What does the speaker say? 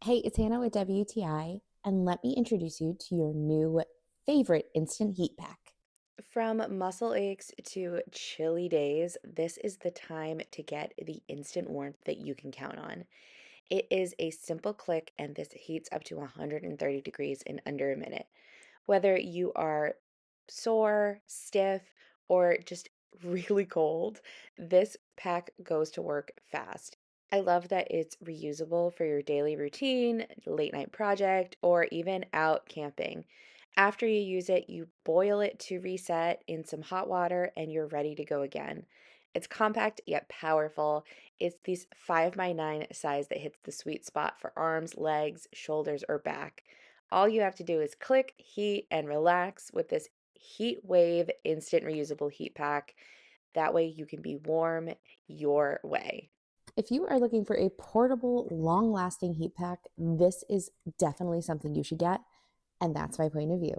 Hey, it's Hannah with WTI, and let me introduce you to your new favorite instant heat pack. From muscle aches to chilly days, this is the time to get the instant warmth that you can count on. It is a simple click, and this heats up to 130 degrees in under a minute. Whether you are sore, stiff, or just really cold, this pack goes to work fast. I love that it's reusable for your daily routine, late night project, or even out camping. After you use it, you boil it to reset in some hot water and you're ready to go again. It's compact yet powerful. It's this 5 by 9 size that hits the sweet spot for arms, legs, shoulders, or back. All you have to do is click, heat, and relax with this Heat Wave Instant Reusable Heat Pack. That way you can be warm your way. If you are looking for a portable, long lasting heat pack, this is definitely something you should get, and that's my point of view.